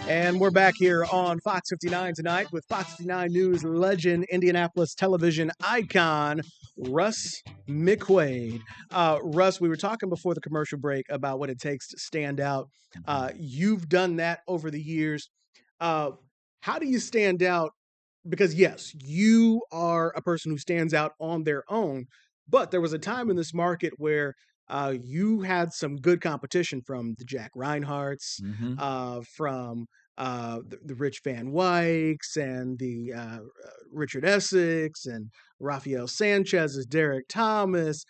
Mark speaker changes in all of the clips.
Speaker 1: And we're back here on Fox 59 tonight with Fox 59 News legend, Indianapolis television icon, Russ McQuaid. Russ, we were talking before the commercial break about what it takes to stand out. You've done that over the years. How do you stand out? Because, yes, you are a person who stands out on their own, but there was a time in this market where you had some good competition from the Jack Reinhardts, from the Rich Van Wykes and the Richard Essex and Rafael Sanchez's, Derek Thomas.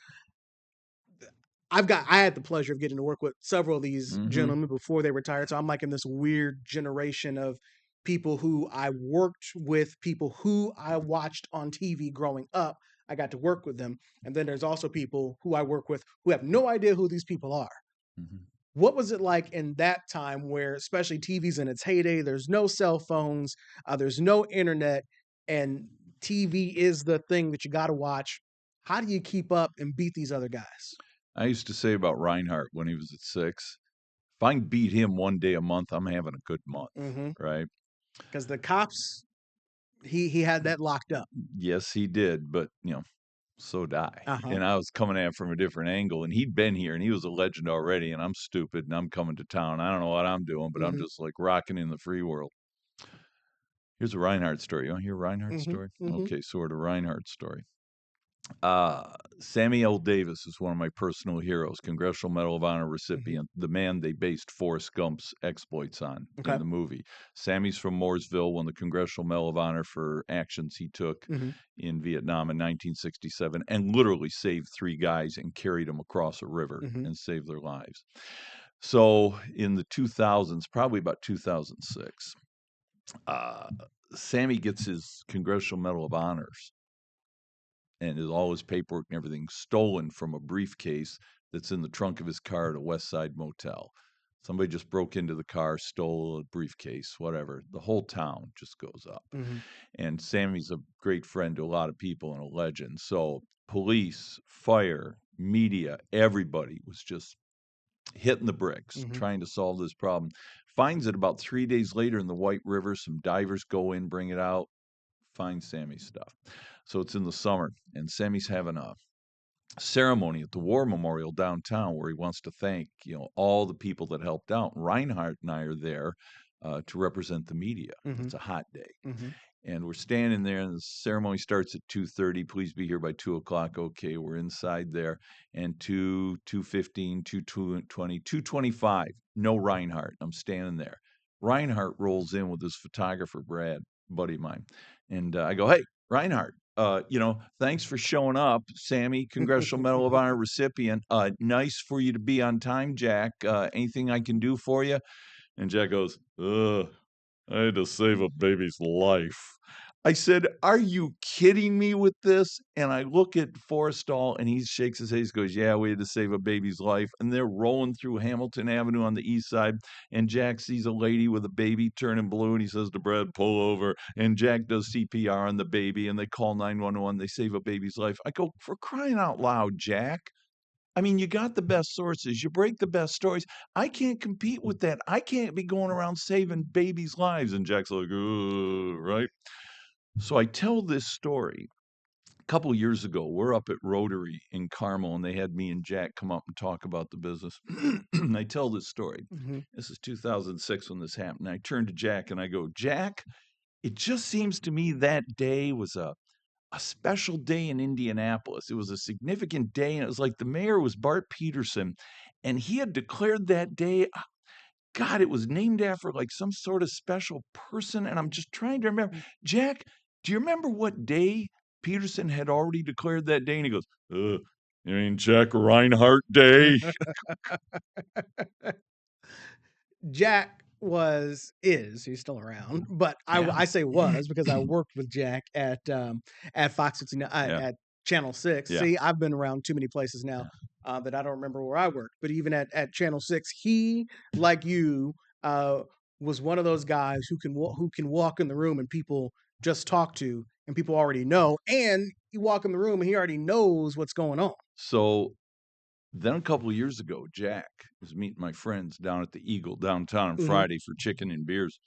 Speaker 1: I had the pleasure of getting to work with several of these gentlemen before they retired. So I'm like in this weird generation of people who I worked with, people who I watched on TV growing up. I got to work with them. And then there's also people who I work with who have no idea who these people are. What was it like in that time where, especially TV's in its heyday, there's no cell phones, there's no internet, and TV is the thing that you got to watch? How do you keep up and beat these other guys?
Speaker 2: I used to say about Reinhardt when he was at 6, if I can beat him one day a month, I'm having a good month, right?
Speaker 1: Because the Cops, he had that locked up.
Speaker 2: Yes, he did, but, so did I. And I was coming at it from a different angle, and he'd been here, and he was a legend already, and I'm stupid, and I'm coming to town. I don't know what I'm doing, but I'm just, like, rocking in the free world. Here's a Reinhardt story. You want to hear Reinhardt's story? Okay, so we're to Reinhardt's story. Samuel Davis is one of my personal heroes, Congressional Medal of Honor recipient, the man they based Forrest Gump's exploits on in the movie. Sammy's from Mooresville, won the Congressional Medal of Honor for actions he took in Vietnam in 1967, and literally saved 3 guys and carried them across a river and saved their lives. So in the 2000s, probably about 2006, Sammy gets his Congressional Medal of Honors and all his paperwork and everything stolen from a briefcase that's in the trunk of his car at a West Side motel. Somebody just broke into the car, stole a briefcase, whatever. The whole town just goes up. And Sammy's a great friend to a lot of people and a legend. So police, fire, media, everybody was just hitting the bricks, trying to solve this problem. Finds it about 3 days later in the White River. Some divers go in, bring it out, find Sammy's stuff. So it's in the summer, and Sammy's having a ceremony at the War Memorial downtown where he wants to thank, all the people that helped out. Reinhardt and I are there to represent the media. It's a hot day. And we're standing there, and the ceremony starts at 2:30. Please be here by 2 o'clock. Okay, we're inside there. And 2:15, 2:20, 2:25, no Reinhardt. I'm standing there. Reinhardt rolls in with his photographer, Brad, buddy of mine. And I go, hey, Reinhardt, thanks for showing up. Sammy, Congressional Medal of Honor recipient. Nice for you to be on time, Jack. Anything I can do for you? And Jack goes, I had to save a baby's life. I said, are you kidding me with this? And I look at Forrestal, and he shakes his head. He goes, yeah, we had to save a baby's life. And they're rolling through Hamilton Avenue on the east side. And Jack sees a lady with a baby turning blue, and he says to Brad, pull over. And Jack does CPR on the baby, and they call 911. They save a baby's life. I go, for crying out loud, Jack. I mean, you got the best sources. You break the best stories. I can't compete with that. I can't be going around saving babies' lives. And Jack's like, right? So I tell this story. A couple of years ago, we're up at Rotary in Carmel, and they had me and Jack come up and talk about the business. And I tell this story. This is 2006 when this happened. I turn to Jack, and I go, Jack, it just seems to me that day was a special day in Indianapolis. It was a significant day, and it was like the mayor was Bart Peterson, and he had declared that day, God, it was named after like some sort of special person, and I'm just trying to remember. Jack, do you remember what day Peterson had already declared that day? And he goes, you mean Jack Reinhardt Day?
Speaker 1: Jack he's still around, but I say was because I worked with Jack at Fox 59 at Channel 6. See, I've been around too many places now that I don't remember where I worked. But even at Channel 6, he, like you, was one of those guys who can walk in the room and people just talk to, and people already know. And you walk in the room and he already knows what's going on.
Speaker 2: So Then a couple of years ago, Jack was meeting my friends down at the Eagle downtown on
Speaker 1: Mhm.
Speaker 2: Friday for chicken and beers.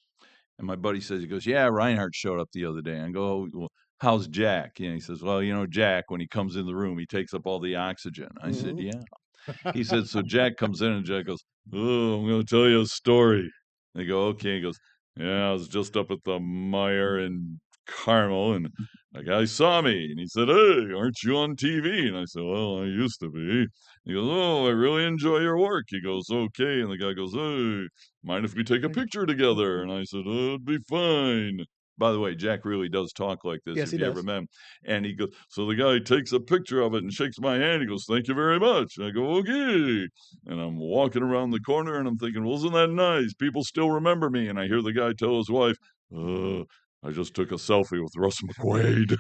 Speaker 2: And my buddy says, he goes, yeah, Reinhardt showed up the other day. I go, oh, well, how's Jack? And he says, well, Jack, when he comes in the room, he takes up all the oxygen. I said,
Speaker 1: Mhm.
Speaker 2: yeah. He said, so Jack comes in and Jack goes, oh, I'm going to tell you a story. They go, okay. He goes, yeah, I was just up at the Meyer in Carmel and a guy saw me and he said, hey, aren't you on TV? And I said, well, I used to be. He goes, oh, I really enjoy your work. He goes, okay. And the guy goes, hey, mind if we take a picture together? And I said, oh, it'd be fine. By the way, Jack really does talk like this
Speaker 1: Yes,
Speaker 2: if
Speaker 1: he
Speaker 2: you ever
Speaker 1: does.
Speaker 2: met him. And he goes, so the guy takes a picture of it and shakes my hand. He goes, thank you very much. I go, okay. And I'm walking around the corner and I'm thinking, well, isn't that nice? People still remember me. And I hear the guy tell his wife, I just took a selfie with Russ McQuaid.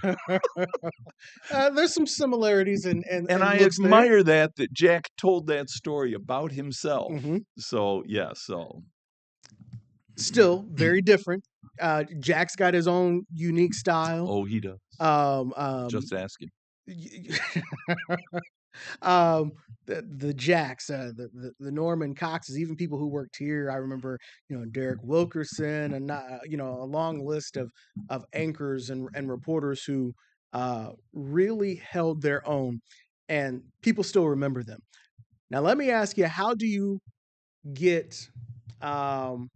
Speaker 1: There's some similarities
Speaker 2: And
Speaker 1: and
Speaker 2: I
Speaker 1: looks there.
Speaker 2: admire that Jack told that story about himself.
Speaker 1: Hmm.
Speaker 2: So, yeah, so.
Speaker 1: Still very different. Jack's got his own unique style.
Speaker 2: Oh, he does.
Speaker 1: Um, um,
Speaker 2: Just ask him.
Speaker 1: um, the Jacks, the Norman Coxes, even people who worked here. I remember, Derek Wilkerson, and a long list of anchors and reporters who really held their own, and people still remember them. Now, let me ask you, how do you get um,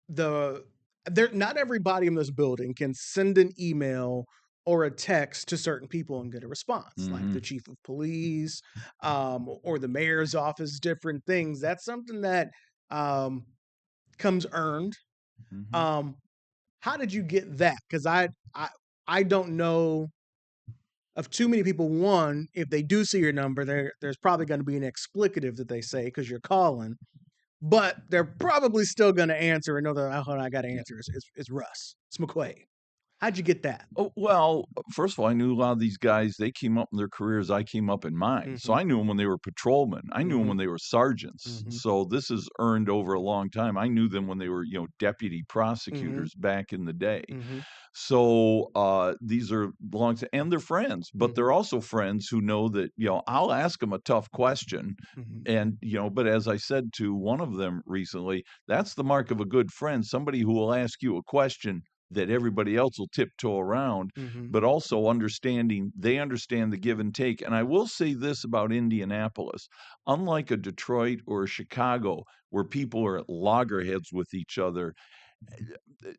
Speaker 1: the there? Not everybody in this building can send an email or a text to certain people and get a response, like
Speaker 2: Mm-hmm.
Speaker 1: the chief of police, or the mayor's office. Different things. That's something that um, comes earned.
Speaker 2: Mm-hmm.
Speaker 1: Um, how did you get that? Because I don't know of too many people. One, if they do see your number, there's probably going to be an explicative that they say because you're calling, but they're probably still going to answer and know that, oh, hold on, I got to answer. It's Russ. It's McQuaid. How'd you get that?
Speaker 2: Oh, well, first of all, I knew a lot of these guys. They came up in their careers. I came up in mine. So
Speaker 1: Mm-hmm.
Speaker 2: I knew them when they were patrolmen. I knew them
Speaker 1: Mm-hmm.
Speaker 2: when they were sergeants.
Speaker 1: Mm-hmm.
Speaker 2: So this is earned over a long time. I knew them when they were, deputy
Speaker 1: Mm-hmm.
Speaker 2: prosecutors back in the day.
Speaker 1: Mm-hmm.
Speaker 2: So these are long time, and they're friends, but
Speaker 1: Mm-hmm.
Speaker 2: they're also friends who know that, I'll ask them a tough question.
Speaker 1: Mm-hmm.
Speaker 2: And, but as I said to one of them recently, that's the mark of a good friend, somebody who will ask you a question that everybody else will tiptoe around,
Speaker 1: Mm-hmm.
Speaker 2: but also they understand the give and take. And I will say this about Indianapolis, unlike a Detroit or a Chicago, where people are at loggerheads with each other,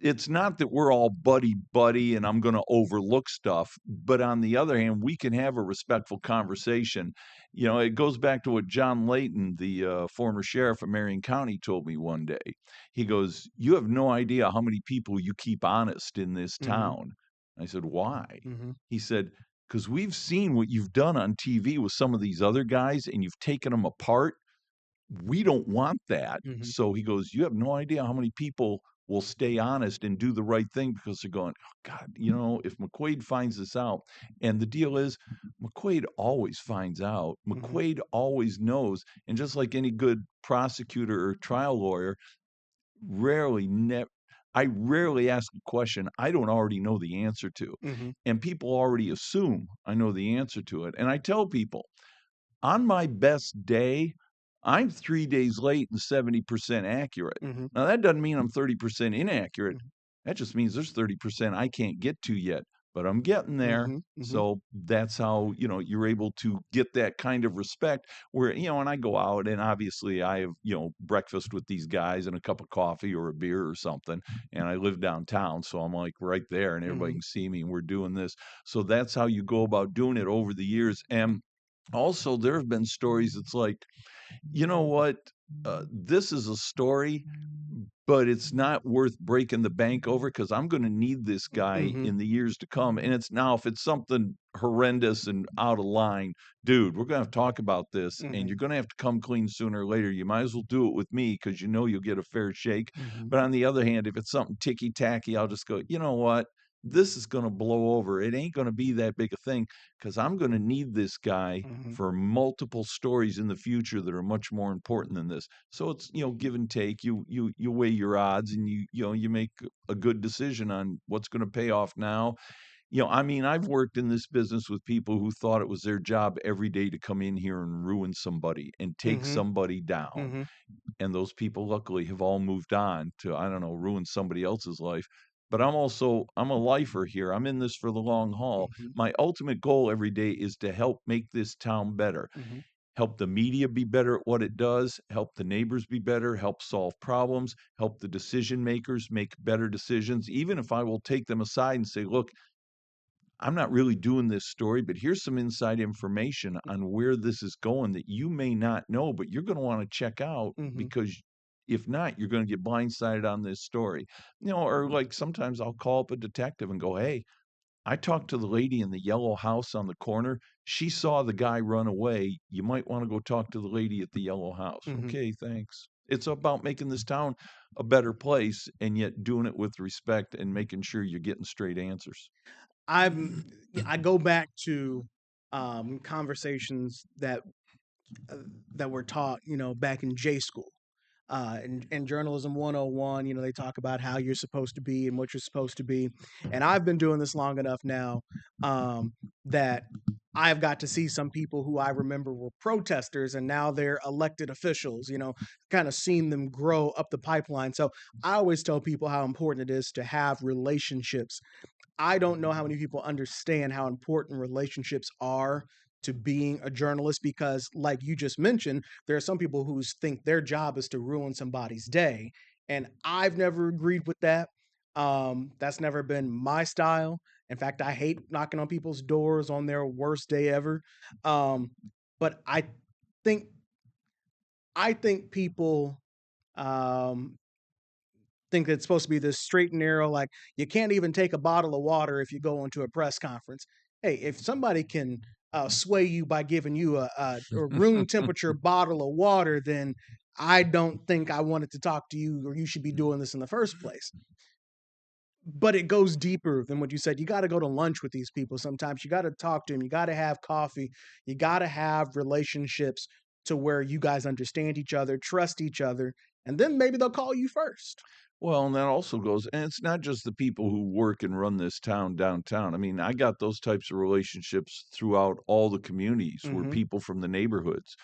Speaker 2: it's not that we're all buddy buddy and I'm going to overlook stuff, but on the other hand, we can have a respectful conversation. It goes back to what John Layton, the former sheriff of Marion County, told me one day. He goes, "You have no idea how many people you keep honest in this
Speaker 1: Mm-hmm.
Speaker 2: town." I said, "Why?"
Speaker 1: Mm-hmm.
Speaker 2: He said, "Because we've seen what you've done on TV with some of these other guys, and you've taken them apart. We don't want that."
Speaker 1: Mm-hmm.
Speaker 2: So he goes, "You have no idea how many people will stay honest and do the right thing because they're going, oh, God, if McQuaid finds this out." And the deal is, McQuaid always finds out.
Speaker 1: Mm-hmm.
Speaker 2: McQuaid always knows. And just like any good prosecutor or trial lawyer, rarely, never, I rarely ask a question I don't already know the answer to.
Speaker 1: Mm-hmm.
Speaker 2: And people already assume I know the answer to it. And I tell people, on my best day, I'm 3 days late and 70% accurate.
Speaker 1: Mm-hmm.
Speaker 2: Now, that doesn't mean I'm 30% inaccurate.
Speaker 1: Mm-hmm.
Speaker 2: That just means there's 30% I can't get to yet, but I'm getting there.
Speaker 1: Mm-hmm. Mm-hmm.
Speaker 2: So that's how, you're able to get that kind of respect where, and I go out and obviously I have, breakfast with these guys and a cup of coffee or a beer or something. And I live downtown. So I'm like right there and everybody
Speaker 1: Mm-hmm.
Speaker 2: can see me and we're doing this. So that's how you go about doing it over the years. And also, there have been stories. It's like, you know what? This is a story, but it's not worth breaking the bank over because I'm going to need this guy
Speaker 1: Mm-hmm.
Speaker 2: in the years to come. And it's now, if it's something horrendous and out of line, dude, we're going to have to talk about this and
Speaker 1: Mm-hmm.
Speaker 2: you're going to have to come clean sooner or later. You might as well do it with me because you'll get a fair shake.
Speaker 1: Mm-hmm.
Speaker 2: But on the other hand, if it's something ticky tacky, I'll just go, you know what? This is going to blow over. It ain't going to be that big a thing because I'm going to need this guy
Speaker 1: Mm-hmm.
Speaker 2: for multiple stories in the future that are much more important than this. So it's, give and take. You weigh your odds and you make a good decision on what's going to pay off now. I mean, I've worked in this business with people who thought it was their job every day to come in here and ruin somebody and take
Speaker 1: Mm-hmm.
Speaker 2: somebody down.
Speaker 1: Mm-hmm.
Speaker 2: And those people luckily have all moved on to, I don't know, ruin somebody else's life. But I'm a lifer here. I'm in this for the long haul.
Speaker 1: Mm-hmm.
Speaker 2: My ultimate goal every day is to help make this town better.
Speaker 1: Mm-hmm.
Speaker 2: Help the media be better at what it does, help the neighbors be better, help solve problems, help the decision makers make better decisions, even if I will take them aside and say, look, I'm not really doing this story, but here's some inside information on where this is going that you may not know, but you're going to want to check out
Speaker 1: Mm-hmm.
Speaker 2: because if not, you're going to get blindsided on this story. Or like sometimes I'll call up a detective and go, hey, I talked to the lady in the yellow house on the corner. She saw the guy run away. You might want to go talk to the lady at the yellow house.
Speaker 1: Mm-hmm.
Speaker 2: Okay, thanks. It's about making this town a better place and yet doing it with respect and making sure you're getting straight answers.
Speaker 1: I'm I go back to conversations uh, that were taught, back in J school. In journalism 101, they talk about how you're supposed to be and what you're supposed to be. And I've been doing this long enough now that I've got to see some people who I remember were protesters and now they're elected officials, kind of seen them grow up the pipeline. So I always tell people how important it is to have relationships. I don't know how many people understand how important relationships are to being a journalist because, like you just mentioned, there are some people who think their job is to ruin somebody's day. And I've never agreed with that. That's never been my style. In fact, I hate knocking on people's doors on their worst day ever. Um, but think I think people um, think it's supposed to be this straight and narrow, like you can't even take a bottle of water if you go into a press conference. Hey, if somebody can sway you by giving you a room temperature bottle of water, then I don't think I wanted to talk to you or you should be doing this in the first place. But it goes deeper than what you said. You got to go to lunch with these people sometimes. You got to talk to them. You got to have coffee. You got to have relationships to where you guys understand each other, trust each other, and then maybe they'll call you first.
Speaker 2: Well, and that also goes, and it's not just the people who work and run this town downtown. I mean, I got those types of relationships throughout all the communities where
Speaker 1: Mm-hmm.
Speaker 2: people from the neighborhoods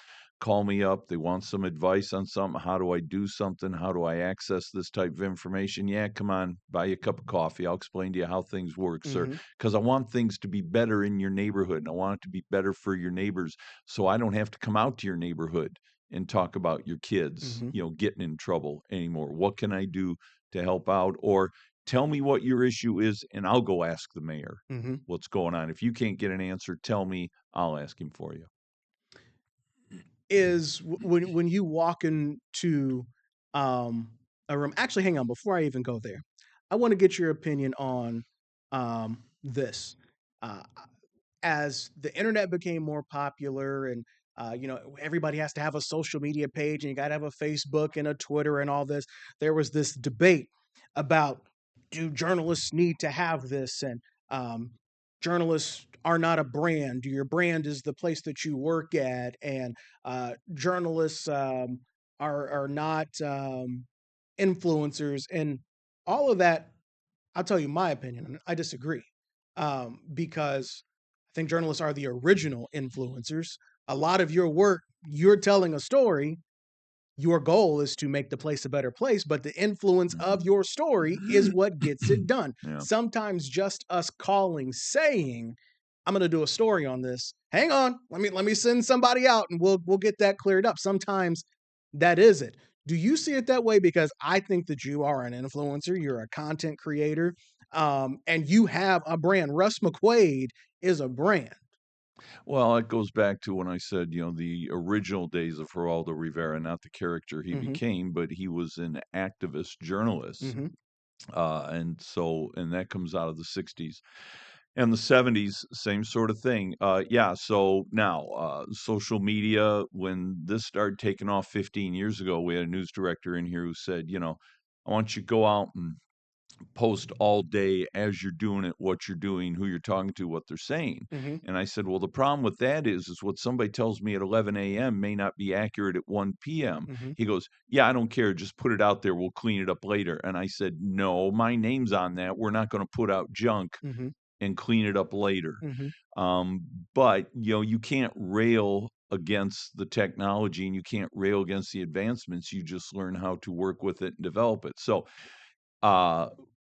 Speaker 2: call me up. They want some advice on something. How do I do something? How do I access this type of information? Yeah, come on, buy you a cup of coffee. I'll explain to you how things work, sir.
Speaker 1: Mm-hmm.
Speaker 2: Because I want things to be better in your neighborhood and I want it to be better for your neighbors so I don't have to come out to your neighborhood and talk about your kids,
Speaker 1: Mm-hmm.
Speaker 2: getting in trouble anymore. What can I do to help out? Or tell me what your issue is and I'll go ask the mayor
Speaker 1: Mm-hmm.
Speaker 2: what's going on. If you can't get an answer, tell me, I'll ask him for you.
Speaker 1: Is when you walk into um, a room. Actually, hang on. Before I even go there, I want to get your opinion on this. Uh, as the internet became more popular and everybody has to have a social media page and you got to have a Facebook and a Twitter and all this, there was this debate about, do journalists need to have this, and um, journalists are not a brand, your brand is the place that you work at, and journalists are not influencers, and all of that. I'll tell you my opinion. I disagree because I think journalists are the original influencers. A lot of your work, you're telling a story. Your goal is to make the place a better place, but the influence of your story is what gets it done.
Speaker 2: Yeah.
Speaker 1: Sometimes just us calling, saying, "I'm going to do a story on this. Hang on, let me send somebody out, and we'll get that cleared up." Sometimes that is it. Do you see it that way? Because I think that you are an influencer, you're a content creator, and you have a brand. Russ McQuaid is a brand.
Speaker 2: Well, it goes back to when I said, the original days of Geraldo Rivera, not the character he
Speaker 1: Hmm.
Speaker 2: became, but he was an activist journalist.
Speaker 1: Hmm.
Speaker 2: And that comes out of the 60s. And the 70s, same sort of thing. Yeah, so now, social media, when this started taking off 15 years ago, we had a news director in here who said, I want you to go out and post all day as you're doing it, what you're doing, who you're talking to, what they're saying.
Speaker 1: Hmm.
Speaker 2: And I said, well, the problem with that is what somebody tells me at 11 a.m. may not be accurate at 1 p.m.
Speaker 1: Hmm.
Speaker 2: He goes, yeah, I don't care. Just put it out there. We'll clean it up later. And I said, no, my name's on that. We're not going to put out junk
Speaker 1: Hmm.
Speaker 2: and clean it up later.
Speaker 1: Mm-hmm.
Speaker 2: But you can't rail against the technology, and you can't rail against the advancements. You just learn how to work with it and develop it. So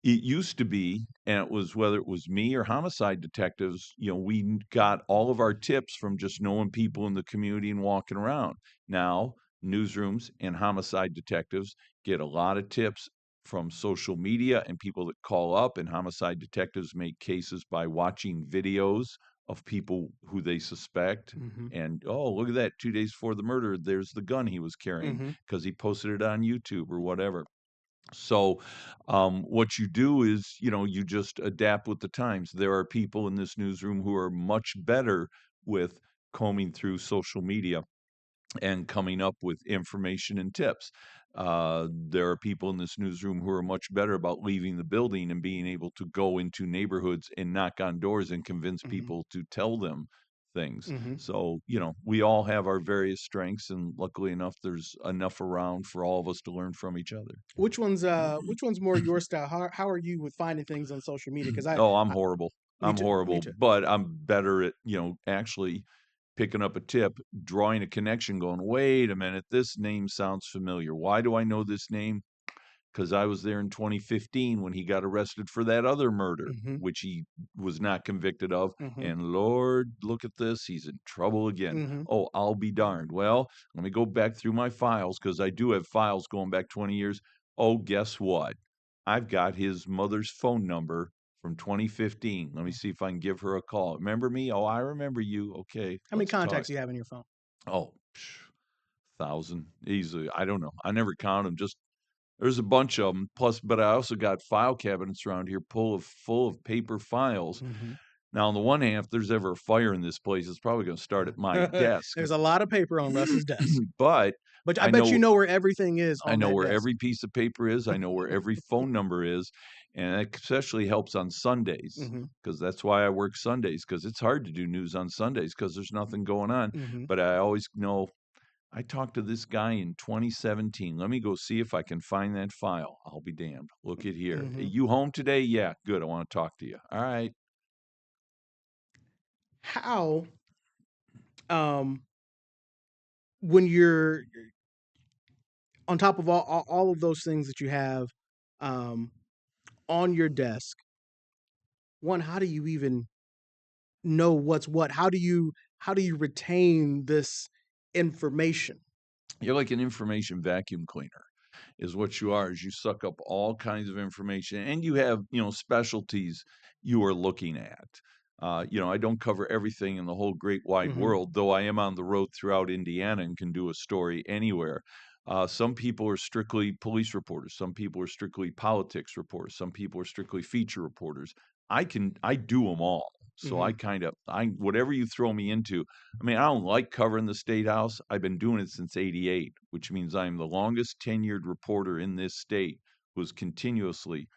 Speaker 2: it used to be, and it was whether it was me or homicide detectives, we got all of our tips from just knowing people in the community and walking around. Now, newsrooms and homicide detectives get a lot of tips from social media and people that call up, and homicide detectives make cases by watching videos of people who they suspect.
Speaker 1: Mm-hmm.
Speaker 2: And, oh, look at that, 2 days before the murder, there's the gun he was carrying because he posted it on YouTube or whatever. So, what you do is, you just adapt with the times. There are people in this newsroom who are much better with combing through social media and coming up with information and tips. There are people in this newsroom who are much better about leaving the building and being able to go into neighborhoods and knock on doors and convince people to tell them things.
Speaker 1: Mm-hmm.
Speaker 2: So, we all have our various strengths, and luckily enough, there's enough around for all of us to learn from each other.
Speaker 1: Which one's more your style? How are you with finding things on social media? Because
Speaker 2: Oh, I'm horrible.
Speaker 1: me
Speaker 2: I'm
Speaker 1: too, me
Speaker 2: horrible,
Speaker 1: too.
Speaker 2: but I'm better at, actually picking up a tip, drawing a connection, going, wait a minute, this name sounds familiar. Why do I know this name? Because I was there in 2015 when he got arrested for that other murder,
Speaker 1: Mm-hmm.
Speaker 2: which he was not convicted of.
Speaker 1: Mm-hmm.
Speaker 2: And Lord, look at this. He's in trouble again.
Speaker 1: Mm-hmm.
Speaker 2: Oh, I'll be darned. Well, let me go back through my files, because I do have files going back 20 years. Oh, guess what? I've got his mother's phone number from 2015. Let me see if I can give her a call. Remember me? Oh, I remember you. Okay,
Speaker 1: How many
Speaker 2: let's talk.
Speaker 1: contacts do you have in your phone?
Speaker 2: Oh, 1,000 easily. I don't know. I never count them. Just there's a bunch of them. Plus, but I also got file cabinets around here full of paper files.
Speaker 1: Mm-hmm.
Speaker 2: Now, on the one hand, if there's ever a fire in this place, it's probably going to start at my desk.
Speaker 1: There's a lot of paper on Russ's desk,
Speaker 2: But
Speaker 1: I bet you know where everything is.
Speaker 2: I
Speaker 1: On
Speaker 2: know
Speaker 1: that
Speaker 2: where
Speaker 1: desk.
Speaker 2: every piece of paper is. I know where every phone number is. And it especially helps on Sundays,
Speaker 1: Mm-hmm.
Speaker 2: because that's why I work Sundays, because it's hard to do news on Sundays because there's nothing going on.
Speaker 1: Mm-hmm.
Speaker 2: But I always know I talked to this guy in 2017. Let me go see if I can find that file. I'll be damned. Look at here.
Speaker 1: Mm-hmm.
Speaker 2: You home today? Yeah, good. I want to talk to you. All right.
Speaker 1: How, when you're on top of all of those things that you have on your desk, one, how do you even know what's what? How do you retain this information?
Speaker 2: You're like an information vacuum cleaner, is what you are. Is you suck up all kinds of information, and you have specialties you are looking at. I don't cover everything in the whole great wide
Speaker 1: Mm-hmm.
Speaker 2: world, though I am on the road throughout Indiana and can do a story anywhere. Some people are strictly police reporters. Some people are strictly politics reporters. Some people are strictly feature reporters. I do them all. So
Speaker 1: Mm-hmm.
Speaker 2: whatever you throw me into. I mean, I don't like covering the State House. I've been doing it since '88, which means I'm the longest tenured reporter in this state who's continuously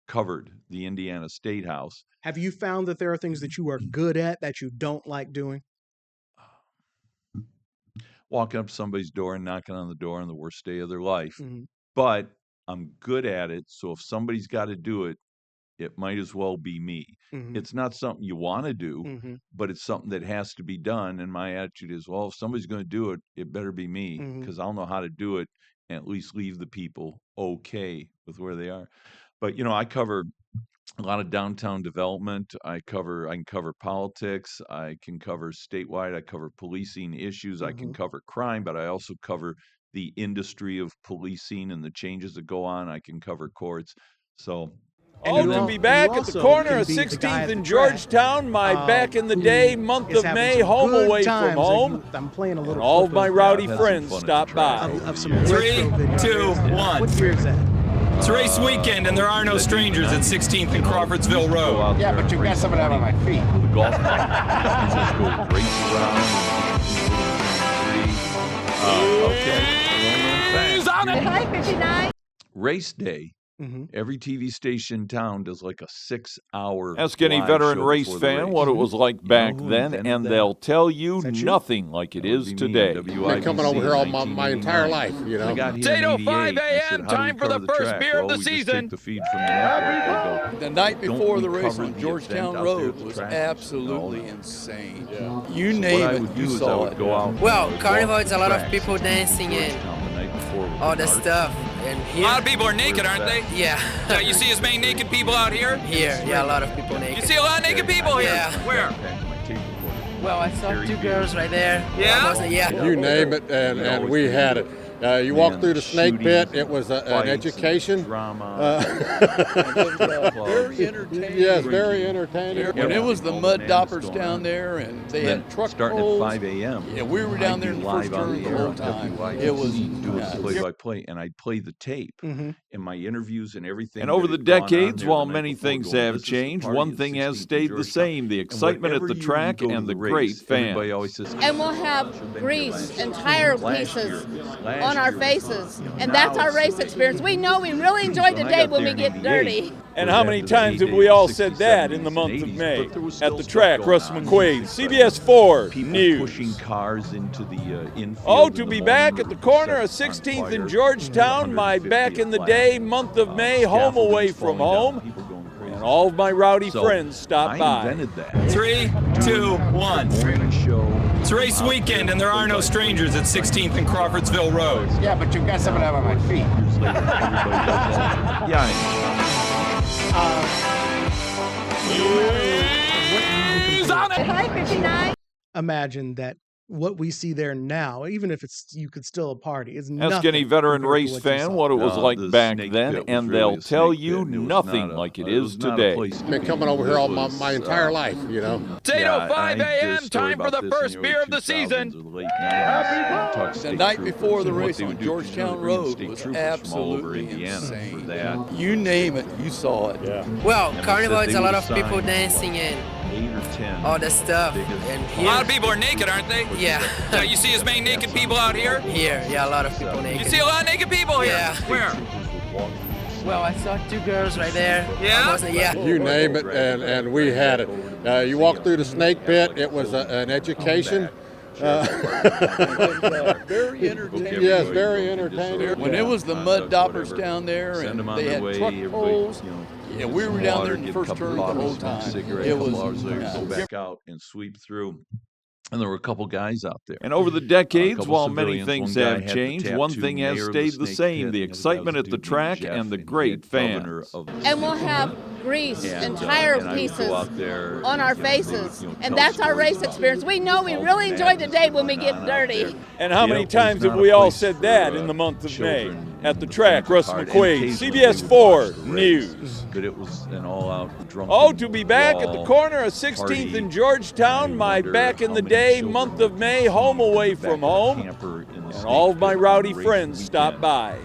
Speaker 2: covered the Indiana State House.
Speaker 1: Have you found that there are things that you are good at that you don't like doing?
Speaker 2: Walking up somebody's door and knocking on the door on the worst day of their life.
Speaker 1: Mm-hmm.
Speaker 2: But I'm good at it. So if somebody's got to do it, it might as well be me.
Speaker 1: Mm-hmm.
Speaker 2: It's not something you want to do,
Speaker 1: Mm-hmm.
Speaker 2: but it's something that has to be done. And my attitude is, well, if somebody's going to do it, it better be me,
Speaker 1: Mm-hmm.
Speaker 2: because I'll know how to do it and at least leave the people okay with where they are. But I cover a lot of downtown development. I can cover politics. I can cover statewide. I cover policing issues. I can
Speaker 1: Mm-hmm.
Speaker 2: cover crime, but I also cover the industry of policing and the changes that go on. I can cover courts. So
Speaker 3: To be back at the corner of 16th and Georgetown, my back in the day month of May home away from home.
Speaker 1: I'm playing a little.
Speaker 3: And all of my rowdy
Speaker 2: I've had some
Speaker 3: friends
Speaker 2: fun at the
Speaker 3: stopped by.
Speaker 2: track.
Speaker 1: Of some
Speaker 4: 3,
Speaker 1: retro videos.
Speaker 4: 2, 1.
Speaker 1: What year is that?
Speaker 4: It's race weekend, and there are no strangers at 16th and Crawfordsville Road.
Speaker 5: Yeah, but you got some of that on my feet.
Speaker 2: The golf cart. You just go race around. Okay.
Speaker 3: He's on it.
Speaker 6: Hi, 59.
Speaker 2: Race day Every TV station in town does like a 6-hour.
Speaker 3: Ask any veteran race fan what it was like back then, and they'll tell you nothing like it is today.
Speaker 5: Been coming over here all my entire life, you know.
Speaker 4: It's 8:05 a.m. Time for the first beer of the season.
Speaker 6: The night before the race on Georgetown Road was absolutely insane. You name it, you saw it.
Speaker 7: Well, Carnival, it's a lot of people dancing and all that stuff. And here,
Speaker 4: A lot of people are naked, aren't they?
Speaker 7: yeah.
Speaker 4: You see as many naked people out here?
Speaker 7: Here, yeah, a lot of people naked.
Speaker 4: You see a lot of naked people here?
Speaker 7: Yeah.
Speaker 4: Where?
Speaker 7: Well, I saw 2 girls right there.
Speaker 4: Yeah?
Speaker 7: Yeah.
Speaker 5: You name it, and we had it. You walk through the snake pit, it was an education.
Speaker 6: Very entertaining.
Speaker 5: Yes, very entertaining.
Speaker 6: When it was the mud doppers down there, and they had truck
Speaker 2: starting
Speaker 6: pulls.
Speaker 2: at 5 a.m.
Speaker 6: Yeah, we were down there in the first turn the whole time. It was
Speaker 2: doing play-by-play, and I'd play the tape in my interviews and everything.
Speaker 3: And over the decades, while many things have changed, one thing has stayed the same: the excitement at the track and the great fans.
Speaker 8: And we'll have grease and tire pieces on our faces, and that's our race experience. We know we really enjoy the day when we get dirty.
Speaker 3: And how many times have we all said that in the month of May? At the track, Russ McQuaid, CBS 4 News.
Speaker 2: Pushing cars into the infield.
Speaker 3: Oh, to be back at the corner of 16th and Georgetown, my back in the day, month of May, home away from home. And all of my rowdy friends stopped by.
Speaker 2: I invented that.
Speaker 4: 3, 2, 1. It's race weekend, and there are no strangers at 16th and Crawfordsville Road.
Speaker 5: Yeah, but you've got some of that on my feet.
Speaker 2: Yeah.
Speaker 4: He's on it!
Speaker 8: Hi, 59.
Speaker 1: Imagine that what we see there now, even if it's you could still party, is nothing.
Speaker 3: Ask any veteran
Speaker 1: compared to
Speaker 3: race
Speaker 1: what you
Speaker 3: fan
Speaker 1: saw.
Speaker 3: what it was like
Speaker 2: the
Speaker 3: back
Speaker 2: snake
Speaker 3: then,
Speaker 2: pit was
Speaker 3: and
Speaker 2: really
Speaker 3: they'll
Speaker 2: a
Speaker 3: tell
Speaker 2: snake
Speaker 3: you
Speaker 2: pit, and it was
Speaker 3: nothing
Speaker 2: not a-
Speaker 3: like it
Speaker 2: it
Speaker 3: is
Speaker 2: was not a
Speaker 3: today.
Speaker 2: place to
Speaker 5: Been
Speaker 2: be.
Speaker 5: coming over here all
Speaker 2: This
Speaker 5: my
Speaker 2: was,
Speaker 5: entire life, you know.
Speaker 4: It's 8:05 a.m. Time for the first beer of the season.
Speaker 6: The night before the race on Georgetown Road was absolutely insane. You name it, you saw it.
Speaker 7: Well, Carnival, it's a lot of people dancing and
Speaker 2: 8 or 10.
Speaker 7: all that stuff. And
Speaker 4: A
Speaker 7: here,
Speaker 4: lot of people are naked, aren't they?
Speaker 7: yeah.
Speaker 4: You see as many naked people out here?
Speaker 7: Here, yeah, a lot of people
Speaker 4: You
Speaker 7: naked.
Speaker 4: see a lot of naked people here?
Speaker 7: Yeah.
Speaker 4: Where?
Speaker 7: Well, I saw 2 girls right there.
Speaker 4: Yeah?
Speaker 7: Yeah.
Speaker 5: You name it, and we had it. You walk through the snake pit, it was an education.
Speaker 6: Very entertaining.
Speaker 5: Yes, very entertaining.
Speaker 6: When it was the mud doppers down there, and they had truck pulls. Yeah, we were down there in the first turn the whole time. It was
Speaker 2: go back out and sweep through. And there were a couple guys out there.
Speaker 3: And over the decades,
Speaker 2: couple
Speaker 3: while many
Speaker 2: civilians.
Speaker 3: things
Speaker 2: One guy
Speaker 3: have
Speaker 2: had the
Speaker 3: changed, one
Speaker 2: tattoo
Speaker 3: thing has
Speaker 2: mayor of
Speaker 3: stayed the
Speaker 2: Snake
Speaker 3: same:
Speaker 2: Pit,
Speaker 3: the
Speaker 2: and
Speaker 3: excitement at the
Speaker 2: Jeff,
Speaker 3: track and the great
Speaker 2: governor
Speaker 3: fans.
Speaker 2: of-
Speaker 8: And we'll have grease and tire
Speaker 2: and I would
Speaker 8: pieces
Speaker 2: go out there
Speaker 8: on
Speaker 2: and,
Speaker 8: our
Speaker 2: you know, they would,
Speaker 8: faces,
Speaker 2: you know,
Speaker 8: and
Speaker 2: tell
Speaker 8: that's our
Speaker 2: stories
Speaker 8: race
Speaker 2: about
Speaker 8: experience. We know we
Speaker 2: all
Speaker 8: really
Speaker 2: the
Speaker 8: enjoy the
Speaker 2: madness
Speaker 8: day when we
Speaker 2: going
Speaker 8: get
Speaker 2: on out
Speaker 8: dirty.
Speaker 2: there.
Speaker 3: And how
Speaker 2: Yeah,
Speaker 3: many
Speaker 2: it was
Speaker 3: times have
Speaker 2: not a
Speaker 3: we all
Speaker 2: place
Speaker 3: said
Speaker 2: for,
Speaker 3: that in the month of May?
Speaker 2: children,
Speaker 3: At the track,
Speaker 2: to
Speaker 3: Russ
Speaker 2: take part. And
Speaker 3: McQuaid,
Speaker 2: occasionally
Speaker 3: CBS
Speaker 2: they would
Speaker 3: 4
Speaker 2: watch the race,
Speaker 3: News.
Speaker 2: But it was an all-out drunken
Speaker 3: Oh, to be back at the
Speaker 2: brawl
Speaker 3: corner of 16th
Speaker 2: party.
Speaker 3: and Georgetown,
Speaker 2: I
Speaker 3: my
Speaker 2: wonder
Speaker 3: back in
Speaker 2: how
Speaker 3: the
Speaker 2: many
Speaker 3: day,
Speaker 2: children
Speaker 3: month of May, home away
Speaker 2: back
Speaker 3: from
Speaker 2: in the
Speaker 3: home.
Speaker 2: camper in the
Speaker 3: And
Speaker 2: snake
Speaker 3: all of my
Speaker 2: pit
Speaker 3: rowdy
Speaker 2: on race
Speaker 3: friends
Speaker 2: weekend.
Speaker 3: stopped by.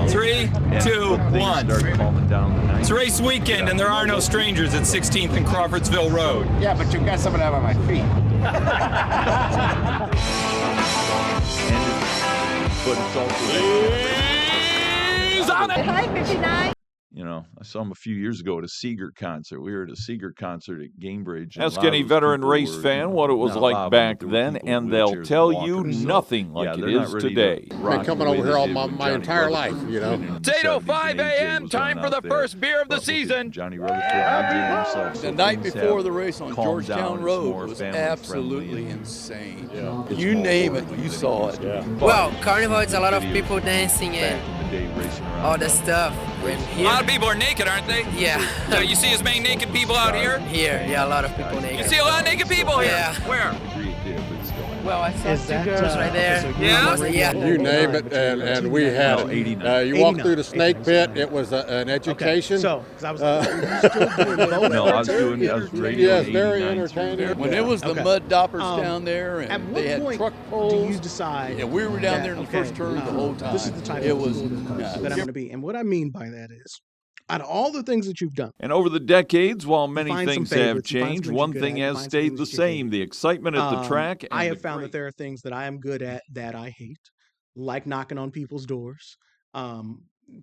Speaker 4: 3,
Speaker 2: And
Speaker 4: 2,
Speaker 2: when things
Speaker 4: 1.
Speaker 2: started calming down the night,
Speaker 4: It's race weekend, and there are no strangers at 16th and Crawfordsville Road.
Speaker 5: Yeah, but you've got some of that on my feet.
Speaker 2: but it's also
Speaker 4: He's on it!
Speaker 8: Hi, 59.
Speaker 2: you know, I saw him a few years ago at a Seeger concert. We were at a Seeger concert at Gamebridge. and a
Speaker 3: Ask
Speaker 2: lot of
Speaker 3: any
Speaker 2: those
Speaker 3: veteran
Speaker 2: people
Speaker 3: race
Speaker 2: were,
Speaker 3: fan what it was
Speaker 2: not a lot
Speaker 3: like
Speaker 2: of them,
Speaker 3: back
Speaker 2: but there were
Speaker 3: then,
Speaker 2: people
Speaker 3: and
Speaker 2: in
Speaker 3: they'll
Speaker 2: wheelchairs
Speaker 3: tell
Speaker 2: walking.
Speaker 3: you nothing like it
Speaker 2: they're not
Speaker 3: is
Speaker 2: ready to
Speaker 3: today.
Speaker 2: rock
Speaker 5: Been
Speaker 2: the
Speaker 5: coming
Speaker 2: way
Speaker 5: over
Speaker 2: they
Speaker 5: here all
Speaker 2: did
Speaker 5: my
Speaker 2: when Johnny
Speaker 5: entire
Speaker 2: Rutherford
Speaker 5: life, you know.
Speaker 2: in the
Speaker 4: It's 8:05
Speaker 2: 70s, and AJ
Speaker 4: a.m.
Speaker 2: was
Speaker 4: Time
Speaker 2: on
Speaker 4: for the
Speaker 2: out there.
Speaker 4: first beer of the
Speaker 2: But with
Speaker 4: season.
Speaker 2: Johnny Rutherford enjoying himself.
Speaker 6: The
Speaker 2: So
Speaker 6: night
Speaker 2: things
Speaker 6: before
Speaker 2: have
Speaker 6: the race on
Speaker 2: calmed down.
Speaker 6: Georgetown
Speaker 2: It's
Speaker 6: Road
Speaker 2: more
Speaker 6: was
Speaker 2: family-friendly
Speaker 6: absolutely
Speaker 2: and
Speaker 6: insane.
Speaker 2: it's
Speaker 6: You
Speaker 2: more
Speaker 6: name it,
Speaker 2: orderly
Speaker 6: you
Speaker 2: than
Speaker 6: saw
Speaker 2: used
Speaker 6: it.
Speaker 2: to be.
Speaker 7: Well, Carnival, it's a lot of people dancing
Speaker 2: Back
Speaker 7: and
Speaker 2: in the day, racing around.
Speaker 7: all that stuff. And
Speaker 4: A lot
Speaker 7: here,
Speaker 4: of people are naked, aren't they?
Speaker 7: yeah.
Speaker 4: You see as many naked people out here?
Speaker 7: Here, yeah, a lot of people
Speaker 4: You
Speaker 7: naked.
Speaker 4: see a lot of naked people here?
Speaker 7: Yeah.
Speaker 4: Where?
Speaker 2: Degree it did, but it's still
Speaker 7: Well, I saw
Speaker 1: Is
Speaker 7: 2
Speaker 1: that,
Speaker 7: girls right there.
Speaker 1: okay, so
Speaker 4: Yeah?
Speaker 7: Yeah.
Speaker 5: You name it, and we had
Speaker 2: No,
Speaker 5: it.
Speaker 2: 89.
Speaker 5: You walk
Speaker 1: 89.
Speaker 5: through the snake pit, it was an
Speaker 1: Okay,
Speaker 5: education.
Speaker 1: so, because I was like, are you still doing both?
Speaker 2: No, I was radio.
Speaker 5: Yes,
Speaker 2: in
Speaker 5: very
Speaker 2: 89
Speaker 5: entertaining.
Speaker 2: through
Speaker 6: When it was the
Speaker 1: Okay.
Speaker 6: mud doppers
Speaker 1: Um,
Speaker 6: down there,
Speaker 1: At
Speaker 6: and
Speaker 1: what
Speaker 6: they had
Speaker 1: point
Speaker 6: truck
Speaker 1: do
Speaker 6: pulls.
Speaker 1: you decide?
Speaker 6: Yeah, we were down
Speaker 1: that,
Speaker 6: there in the
Speaker 1: okay,
Speaker 6: first turn the whole time.
Speaker 1: This is the type
Speaker 6: It
Speaker 1: of
Speaker 6: was
Speaker 1: that I'm going to be. And what I mean by that is, out of all the things that you've done,
Speaker 3: And over the decades, while many
Speaker 1: find some
Speaker 3: things have
Speaker 1: favorites, you find
Speaker 3: changed,
Speaker 1: some
Speaker 3: one
Speaker 1: you're good
Speaker 3: thing
Speaker 1: at,
Speaker 3: has
Speaker 1: find some
Speaker 3: stayed
Speaker 1: things
Speaker 3: the
Speaker 1: that you hate.
Speaker 3: same: the excitement at the track. And
Speaker 1: I
Speaker 3: the
Speaker 1: have found
Speaker 3: great-
Speaker 1: that there are things that I am good at that I hate, like knocking on people's doors.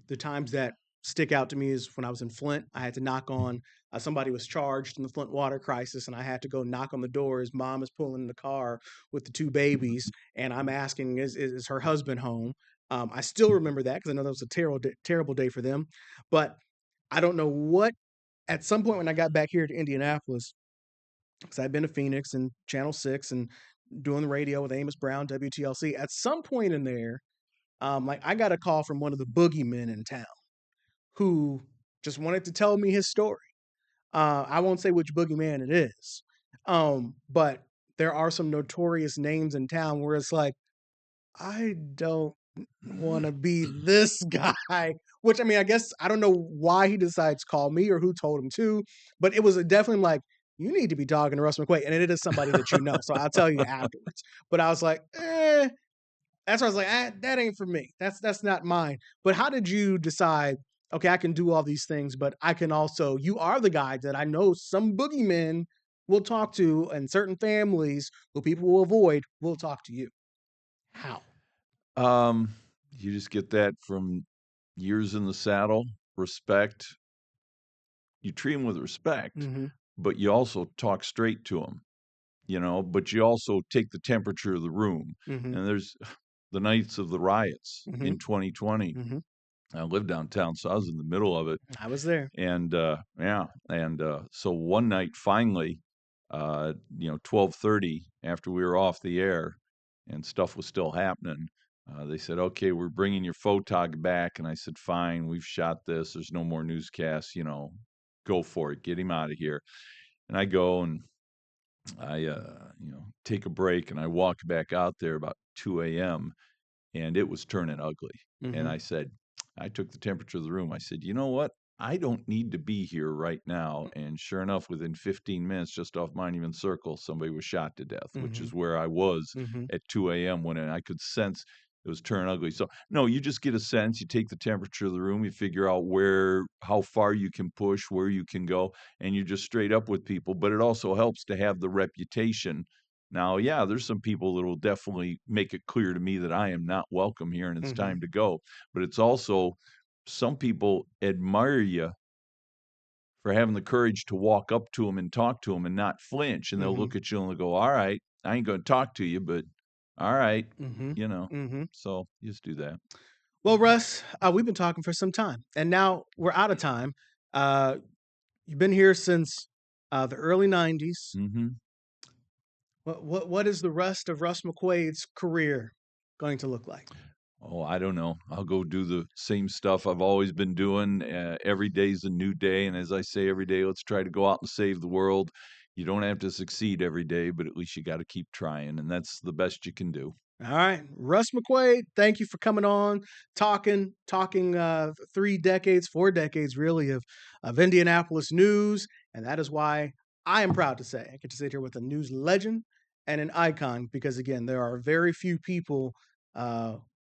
Speaker 1: The times that stick out to me is when I was in Flint. I had to knock on, somebody was charged in the Flint water crisis, and I had to go knock on the door. His mom is pulling in the car with the 2 babies, and I'm asking, is her husband home? I still remember that because I know that was a terrible day for them. But I don't know what, at some point when I got back here to Indianapolis, because I'd been to Phoenix and Channel 6 and doing the radio with Amos Brown, WTLC, at some point in there, like I got a call from one of the boogeymen in town who just wanted to tell me his story. I won't say which boogeyman it is, but there are some notorious names in town where it's like, I don't want to be this guy. Which, I mean, I guess I don't know why he decides to call me or who told him to, but it was definitely like, you need to be talking to Russ McQuaid, and it is somebody that you know, so I'll tell you afterwards. But I was like, that's why I was like, that ain't for me. That's not mine. But how did you decide, okay, I can do all these things, but I can also, you are the guy that I know some boogeymen will talk to, and certain families who people will avoid will talk to you. How?
Speaker 2: You just get that from years in the saddle, respect. You treat them with respect, but you also talk straight to them, you know, but you also take the temperature of the room. And there's the nights of the riots in 2020. I lived downtown, so I was in the middle of it.
Speaker 1: I was there.
Speaker 2: And, so one night, finally, 12:30 after we were off the air and stuff was still happening, they said, okay, we're bringing your photog back. And I said, fine, we've shot this. There's no more newscasts, go for it. Get him out of here. And I go and I, take a break, and I walked back out there about 2 a.m. and it was turning ugly. And I said, I took the temperature of the room. I said, you know what? I don't need to be here right now. And sure enough, within 15 minutes, just off Monument Circle, somebody was shot to death, which is where I was at 2 a.m. when I could sense it was turning ugly. So, no, you just get a sense. You take the temperature of the room. You figure out how far you can push, where you can go, and you're just straight up with people. But it also helps to have the reputation. Now, yeah, there's some people that will definitely make it clear to me that I am not welcome here and it's time to go. But it's also, some people admire you for having the courage to walk up to them and talk to them and not flinch. And they'll look at you and they'll go, all right, I ain't going to talk to you, but all right, so you just do that.
Speaker 1: Well, Russ, we've been talking for some time, and now we're out of time. You've been here since the early 90s. What is the rest of Russ McQuaid's career going to look like?
Speaker 2: Oh, I don't know. I'll go do the same stuff I've always been doing. Every day's a new day. And as I say every day, let's try to go out and save the world. You don't have to succeed every day, but at least you got to keep trying. And that's the best you can do.
Speaker 1: All right. Russ McQuaid, thank you for coming on, talking 4 decades really of Indianapolis news. And that is why I am proud to say I get to sit here with a news legend and an icon, because, again, there are very few people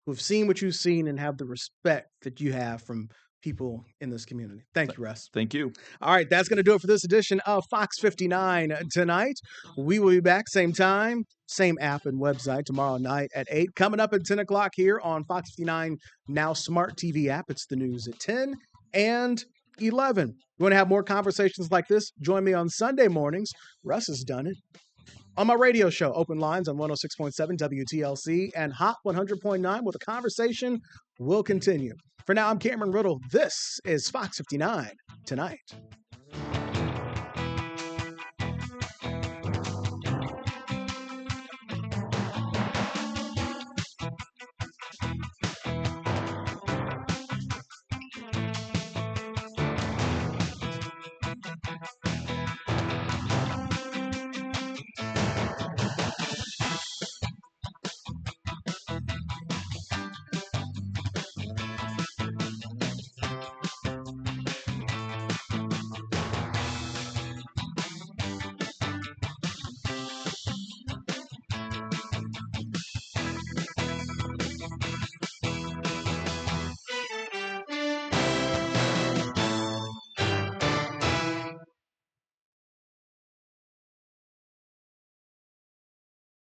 Speaker 1: who've seen what you've seen and have the respect that you have from people in this community. Thank you, Russ.
Speaker 2: Thank you.
Speaker 1: All right, that's going to do it for this edition of Fox 59 tonight. We will be back same time, same app and website tomorrow night at 8. Coming up at 10 o'clock here on Fox 59 Now Smart TV app. It's the news at 10 and 11. You want to have more conversations like this? Join me on Sunday mornings. Russ has done it. On my radio show, Open Lines on 106.7 WTLC and Hot 100.9, where the conversation will continue. For now, I'm Cameron Ridle. This is Fox 59 Tonight.